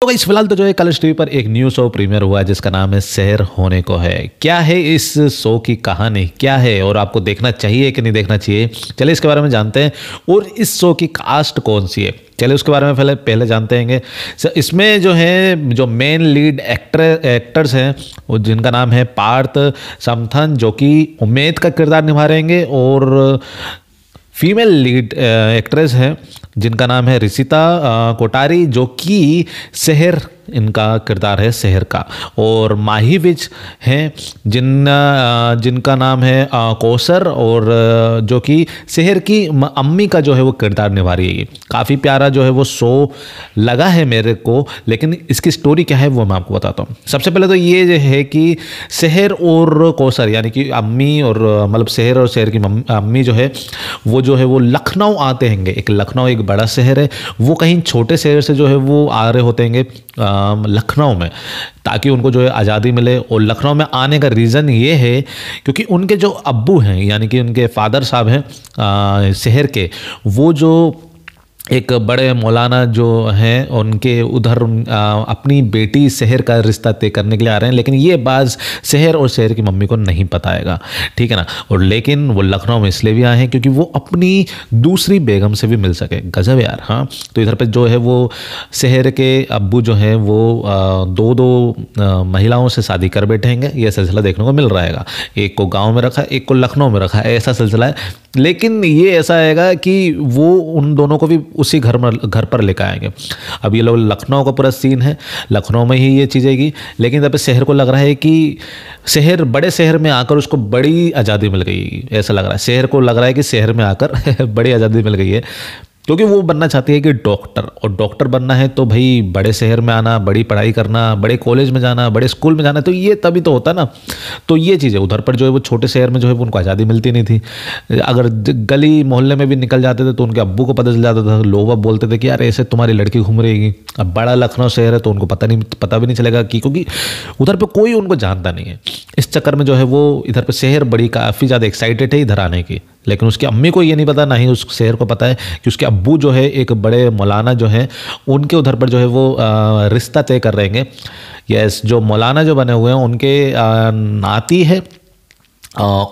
तो इस फिलहाल तो जो है कलर्स टीवी पर एक न्यू शो प्रीमियर हुआ है जिसका नाम है शहर होने को है। क्या है इस शो की कहानी, क्या है और आपको देखना चाहिए कि नहीं देखना चाहिए, चलिए इसके बारे में जानते हैं। और इस शो की कास्ट कौन सी है, चलिए उसके बारे में पहले जानते हैं। इसमें जो है जो मेन लीड एक्टर्स हैं वो जिनका नाम है पार्थ समथन जो कि उमेद का किरदार निभा रहेंगे, और फीमेल लीड एक्ट्रेस हैं जिनका नाम है ऋषिता कोठारी जो कि शहर इनका किरदार है शहर का, और माही विज हैं जिनका नाम है कौसर, और जो कि शहर की अम्मी का जो है वो किरदार निभा रही है। काफ़ी प्यारा जो है वो शो लगा है मेरे को, लेकिन इसकी स्टोरी क्या है वो मैं आपको बताता हूँ। सबसे पहले तो ये जो है कि शहर और कौसर यानी कि अम्मी और मतलब शहर और शहर की अम्मी जो है वो लखनऊ आते हैंगे। एक लखनऊ एक बड़ा शहर है, वो कहीं छोटे शहर से जो है वो आ रहे होते हैंगे लखनऊ में, ताकि उनको जो है आज़ादी मिले। और लखनऊ में आने का रीज़न ये है क्योंकि उनके जो अब्बू हैं यानी कि उनके फादर साहब हैं शहर के, वो जो एक बड़े मौलाना जो हैं उनके उधर अपनी बेटी शहर का रिश्ता तय करने के लिए आ रहे हैं, लेकिन ये बात शहर और शहर की मम्मी को नहीं बताएगा, ठीक है ना। और लेकिन वो लखनऊ में इसलिए भी आए हैं क्योंकि वो अपनी दूसरी बेगम से भी मिल सके। गजब यार। हाँ, तो इधर पे जो है वो शहर के अब्बू जो हैं वो दो महिलाओं से शादी कर बैठेंगे। ये सिलसिला देखने को मिल रहा है। एक को गाँव में रखा है, एक को लखनऊ में रखा है, ऐसा सिलसिला है। लेकिन ये ऐसा आएगा कि वो उन दोनों को भी उसी घर पर लेकर आएंगे। अब ये लोग लखनऊ का पूरा सीन है, लखनऊ में ही ये चीज़ आएगी। लेकिन जब शहर को लग रहा है कि शहर बड़े शहर में आकर उसको बड़ी आज़ादी मिल गई, ऐसा लग रहा है। शहर को लग रहा है कि शहर में आकर बड़ी आज़ादी मिल गई है, क्योंकि वो बनना चाहती है कि डॉक्टर, और डॉक्टर बनना है तो भाई बड़े शहर में आना, बड़ी पढ़ाई करना, बड़े कॉलेज में जाना, बड़े स्कूल में जाना, तो ये तभी तो होता ना। तो ये चीज़ है। उधर पर जो है वो छोटे शहर में जो है उनको आज़ादी मिलती नहीं थी। अगर गली मोहल्ले में भी निकल जाते थे तो उनके अब्बू को पता चल जाता था, लोग अब बोलते थे कि यार ऐसे तुम्हारी लड़की घूम रहेगी। अब बड़ा लखनऊ शहर है तो उनको पता भी नहीं चलेगा कि, क्योंकि उधर पर कोई उनको जानता नहीं है। इस चक्कर में जो है वो इधर पर शहर बड़ी काफ़ी ज़्यादा एक्साइटेड है इधर आने की, लेकिन उसकी अम्मी को ये नहीं पता, ना ही उस शहर को पता है कि उसके अब्बू जो है एक बड़े मौलाना जो हैं उनके उधर पर जो है वो रिश्ता तय कर रहे हैं। यस, जो मौलाना जो बने हुए हैं उनके नाती है,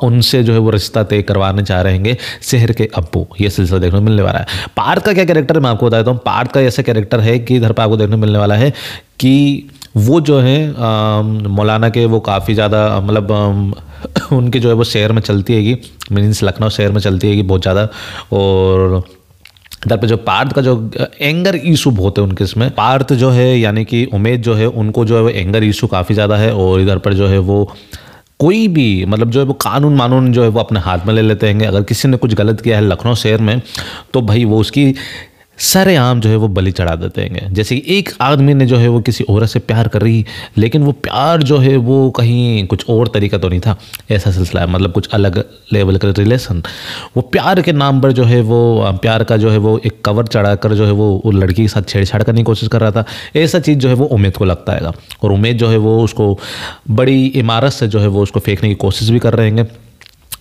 उनसे जो है वो रिश्ता तय करवाने चाह रहे हैं शहर के अब्बू। ये सिलसिला देखने को मिलने वाला है। पार्थ का क्या कैरेक्टर है मैं आपको बता देता हूँ। पार्थ का ऐसा कैरेक्टर है कि इधर पर आपको देखने को मिलने वाला है कि वो जो है मौलाना के वो काफ़ी ज़्यादा मतलब उनके जो है वो शहर में चलती हैगी, मीन्स लखनऊ शहर में चलती हैगी बहुत ज़्यादा। और इधर पे जो पार्थ का जो एंगर इशू बहुत है उनके इसमें, पार्थ जो है यानी कि उमेद जो है उनको जो है वो एंगर इशू काफ़ी ज़्यादा है। और इधर पर जो है वो कोई भी मतलब जो है वो कानून जो है वो अपने हाथ में ले लेते हैं। अगर किसी ने कुछ गलत किया है लखनऊ शहर में तो भाई वो उसकी सरेआम जो है वो बलि चढ़ा देते हैं। जैसे एक आदमी ने जो है वो किसी औरत से प्यार कर रही, लेकिन वो प्यार जो है वो कहीं कुछ और तरीका तो नहीं था, ऐसा सिलसिला है। मतलब कुछ अलग लेवल का रिलेशन, वो प्यार के नाम पर जो है वो प्यार का जो है वो एक कवर चढ़ाकर जो है वो लड़की के साथ छेड़छाड़ करने की कोशिश कर रहा था। ऐसा चीज़ जो है वो उमेद को लगता है, और उमेद जो है वो उसको बड़ी इमारत से जो है वो उसको फेंकने की कोशिश भी कर रहे हैं।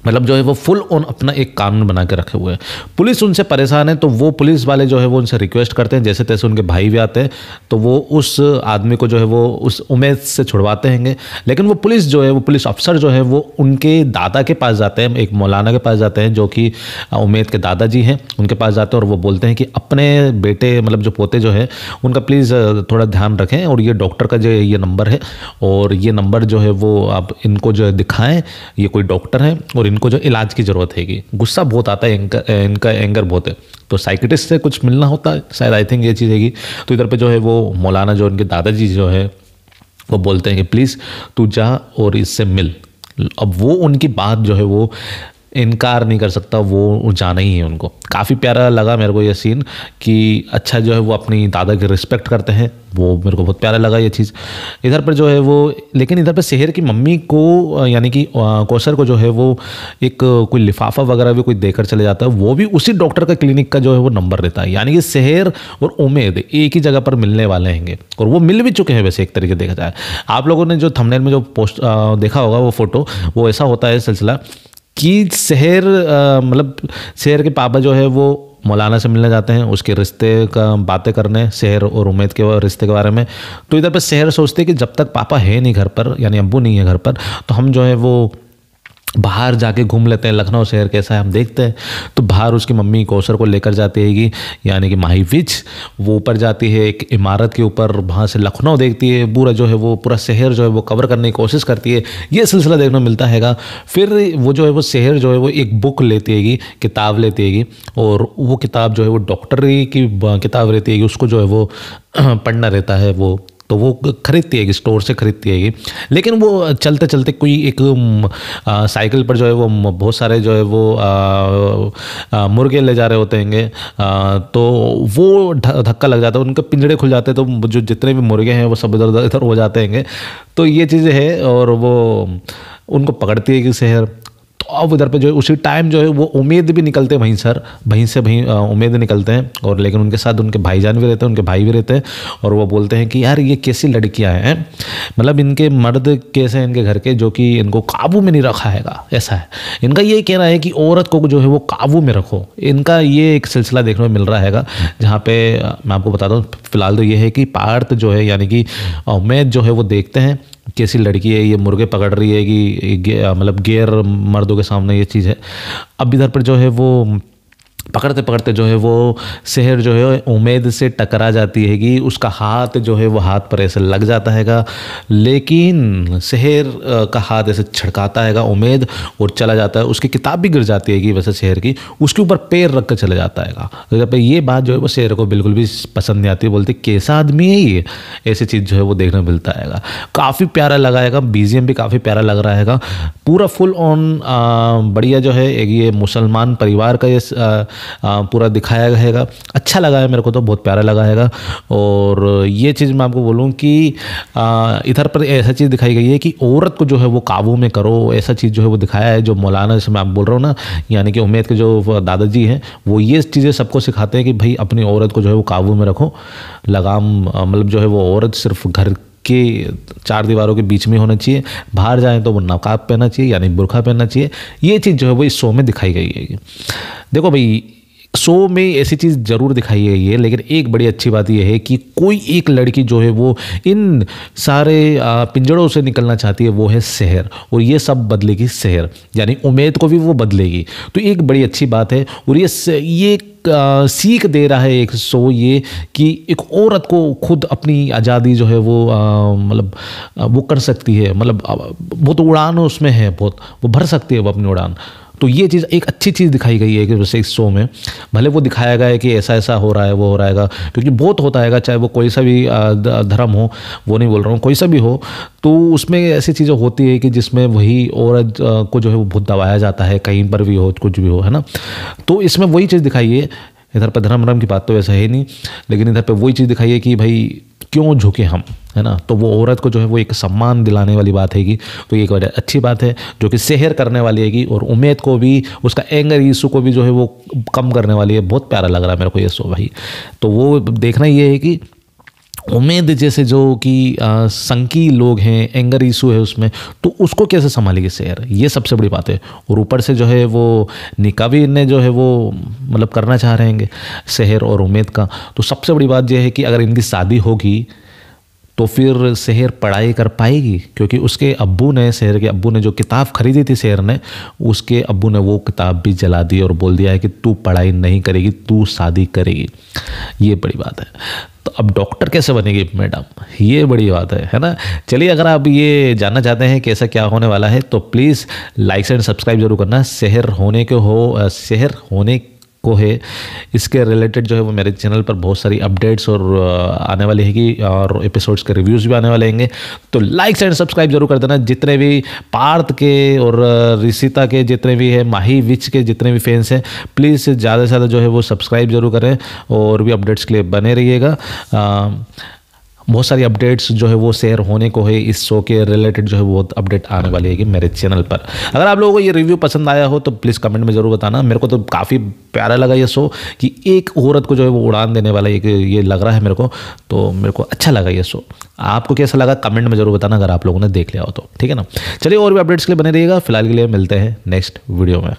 मतलब जो है वो फुल ऑन अपना एक कानून बना के रखे हुए हैं। पुलिस उनसे परेशान है तो वो पुलिस वाले जो है वो उनसे रिक्वेस्ट करते हैं, जैसे तैसे उनके भाई भी आते हैं तो वो उस आदमी को जो है वो उस उमेद से छुड़वाते हैं। लेकिन वो पुलिस जो है वो पुलिस अफसर जो है वो उनके दादा के पास जाते हैं, एक मौलाना के पास जाते हैं जो कि उमेद के दादाजी हैं, उनके पास जाते हैं और वो बोलते हैं कि अपने बेटे मतलब जो पोते जो है उनका प्लीज़ थोड़ा ध्यान रखें, और ये डॉक्टर का जो ये नंबर है और ये नंबर जो है वो आप इनको जो दिखाएं, ये कोई डॉक्टर है और इनको जो इलाज की ज़रूरत हैगी। गुस्सा बहुत आता है इनका एंगर बहुत है, तो साइकिट्रिस्ट से कुछ मिलना होता है शायद, आई थिंक ये चीज़ हैगी। तो इधर पे जो है वो मौलाना जो उनके दादाजी जो है वो बोलते हैं कि प्लीज़ तू जा और इससे मिल। अब वो उनकी बात जो है वो इनकार नहीं कर सकता, वो जाना ही है उनको। काफ़ी प्यारा लगा मेरे को ये सीन कि अच्छा जो है वो अपनी दादा की रिस्पेक्ट करते हैं, वो मेरे को बहुत प्यारा लगा ये चीज़। इधर पर जो है वो लेकिन इधर पर शहर की मम्मी को यानी कि कौसर को जो है वो एक कोई लिफाफा वगैरह भी कोई देकर चले जाता है, वो भी उसी डॉक्टर का क्लिनिक का जो है वो नंबर देता है। यानी कि शहर और उमेद एक ही जगह पर मिलने वाले हैं, और वो मिल भी चुके हैं वैसे एक तरीके देखा जाए। आप लोगों ने जो थंबनेल में जो पोस्ट देखा होगा वो फोटो, वो ऐसा होता है सिलसिला कि शहर मतलब शहर के पापा जो है वो मौलाना से मिलने जाते हैं, उसके रिश्ते का बातें करने सेहर और उम्मीद के रिश्ते के बारे में। तो इधर पर सेहर सोचते कि जब तक पापा है नहीं घर पर, यानी अब्बू नहीं है घर पर, तो हम जो है वो बाहर जाके घूम लेते हैं, लखनऊ शहर कैसा है हम देखते हैं। तो बाहर उसकी मम्मी कौसर को लेकर जाती है, यानी कि माही विच, वो ऊपर जाती है एक इमारत के ऊपर, वहाँ से लखनऊ देखती है, पूरा जो है वो पूरा शहर जो है वो कवर करने की कोशिश करती है। ये सिलसिला देखने को मिलता हैगा। फिर वो जो है वो शहर जो है वो एक बुक लेती हैगी, किताब लेती हैगी, और वो किताब जो है वो डॉक्टरी की किताब रहती हैगी, उसको जो है वो पढ़ना रहता है वो। तो वो खरीदती है, स्टोर से खरीदती है। लेकिन वो चलते चलते कोई एक साइकिल पर जो है वो बहुत सारे जो है वो मुर्गे ले जा रहे होते हैं, तो वो धक्का लग जाता है, उनके पिंजड़े खुल जाते हैं, तो जो जितने भी मुर्गे हैं वो सब इधर इधर हो जाते हैं। तो ये चीज़ें है, और वो उनको पकड़ती है कि शहर। तो अब उधर पे जो है उसी टाइम जो है वो उम्मीद भी निकलते हैं वहीं से उम्मीद निकलते हैं, और लेकिन उनके साथ उनके भाईजान भी रहते हैं, उनके भाई भी रहते हैं। और वो बोलते हैं कि यार ये कैसी लड़कियां हैं, मतलब इनके मर्द कैसे हैं इनके घर के, जो कि इनको काबू में नहीं रखा हैगा। ऐसा है इनका ये कहना है कि औरत को जो है वो काबू में रखो। इनका ये एक सिलसिला देखने को मिल रहा हैगा, जहाँ पे मैं आपको बताता हूँ। फिलहाल तो ये है कि पार्थ जो है यानी कि उम्मीद जो है वो देखते हैं कैसी लड़की है, ये मुर्गे पकड़ रही है कि मतलब गैर मर्दों के सामने ये चीज़ है। अब इधर पर जो है वो पकड़ते पकड़ते जो है वो शहर जो है उम्मीद से टकरा जाती है कि उसका हाथ जो है वो हाथ पर ऐसे लग जाता हैगा, लेकिन शहर का हाथ ऐसे छड़काता हैगा उम्मीद और चला जाता है। उसकी किताब भी गिर जाती है कि वैसे शहर की, उसके ऊपर पैर रख कर चला जाता हैगा। तो ये बात जो है वो शहर को बिल्कुल भी पसंद नहीं आती, बोलते कैसा आदमी है ये, ऐसी चीज़ जो है वो देखने को मिलता हैगा। काफ़ी प्यारा लगा हैगा, BGM भी काफ़ी प्यारा लग रहा हैगा, पूरा फुल ऑन बढ़िया जो है एक ये मुसलमान परिवार का ये पूरा दिखाया गया हैगा। अच्छा लगा है मेरे को, तो बहुत प्यारा लगा हैगा। और ये चीज़ मैं आपको बोलूँ कि इधर पर ऐसा चीज़ दिखाई गई है कि औरत को जो है वो काबू में करो, ऐसा चीज़ जो है वो दिखाया है। जो मौलाना जैसे मैं आप बोल रहा हूँ ना, यानी कि उम्मीद के जो दादाजी हैं वो ये चीज़ें सबको सिखाते हैं कि भाई अपनी औरत को जो है वो काबू में रखो। लगाम मतलब जो है वो औरत सिर्फ घर के 4 दीवारों के बीच में होना चाहिए, बाहर जाएं तो वो नकाब पहनना चाहिए यानी बुर्का पहनना चाहिए। ये चीज़ जो है वो इस शो में दिखाई गई है। देखो भाई, शो में ऐसी चीज़ ज़रूर दिखाई गई है, लेकिन एक बड़ी अच्छी बात यह है कि कोई एक लड़की जो है वो इन सारे पिंजड़ों से निकलना चाहती है, वो है शहर, और ये सब बदलेगी शहर, यानी उम्मीद को भी वो बदलेगी। तो एक बड़ी अच्छी बात है, और ये सीख दे रहा है एक शो ये कि एक औरत को खुद अपनी आज़ादी जो है वो मतलब वो कर सकती है, मतलब बहुत उड़ान उसमें है, बहुत वो भर सकती है वो अपनी उड़ान। तो ये चीज़ एक अच्छी चीज़ दिखाई गई है कि वैसे इस शो में भले वो दिखाया गया है कि ऐसा ऐसा हो रहा है वो हो रहा है, क्योंकि बहुत होता है, चाहे वो कोई सा भी धर्म हो, वो नहीं बोल रहा हूँ, कोई सा भी हो, तो उसमें ऐसी चीज़ें होती है कि जिसमें वही औरत को जो है वो बहुत दबाया जाता है, कहीं पर भी हो, कुछ भी हो, है ना। तो इसमें वही चीज़ दिखाई है। इधर पर धर्म की बात तो वैसा है नहीं, लेकिन इधर पर वही चीज़ दिखाई है कि भाई क्यों झुके हम, है ना। तो वो औरत को जो है वो एक सम्मान दिलाने वाली बात हैगी। तो ये एक बड़ी अच्छी बात है जो कि शहर करने वाली हैगी, और उम्मीद को भी, उसका एंगर इशू को भी जो है वो कम करने वाली है। बहुत प्यारा लग रहा है मेरे को ये शो भाई। तो वो देखना ये है कि उम्मीद जैसे जो कि संकी लोग हैं, एंगर इशू है उसमें, तो उसको कैसे संभालेगी शहर, ये सबसे बड़ी बात है। और ऊपर से जो है वो निकाह भी इन्हें जो है वो मतलब करना चाह रहे हैं शहर और उम्मीद का। तो सबसे बड़ी बात यह है कि अगर इनकी शादी होगी तो फिर शहर पढ़ाई कर पाएगी, क्योंकि उसके अब्बू ने, शहर के अब्बू ने जो किताब खरीदी थी शहर ने, उसके अब्बू ने वो किताब भी जला दी और बोल दिया है कि तू पढ़ाई नहीं करेगी, तू शादी करेगी। ये बड़ी बात है। तो अब डॉक्टर कैसे बनेगी मैडम, ये बड़ी बात है ना। चलिए, अगर आप ये जानना चाहते हैं कैसा क्या होने वाला है तो प्लीज़ लाइक एंड सब्सक्राइब जरूर करना। शहर होने को है, इसके रिलेटेड जो है वो मेरे चैनल पर बहुत सारी अपडेट्स और आने वाली हैगी, और एपिसोड्स के रिव्यूज़ भी आने वाले हैंगे। तो लाइक एंड सब्सक्राइब जरूर कर देना। जितने भी पार्थ के और ऋषिता के जितने भी है, माही विच के जितने भी फैंस हैं, प्लीज़ ज़्यादा से ज़्यादा जो है वो सब्सक्राइब जरूर करें, और भी अपडेट्स के लिए बने रहिएगा। बहुत सारी अपडेट्स जो है वो शेयर होने को है, इस शो के रिलेटेड जो है बहुत अपडेट आने वाली है मेरे चैनल पर। अगर आप लोगों को ये रिव्यू पसंद आया हो तो प्लीज़ कमेंट में ज़रूर बताना। मेरे को तो काफ़ी प्यारा लगा ये शो कि एक औरत को जो है वो उड़ान देने वाला ये लग रहा है मेरे को, तो मेरे को अच्छा लगा ये शो। आपको कैसा लगा कमेंट में ज़रूर बताना, अगर आप लोगों ने देख लिया हो तो, ठीक है ना। चलिए, और भी अपडेट्स के लिए बने रहिएगा। फिलहाल के लिए मिलते हैं नेक्स्ट वीडियो में।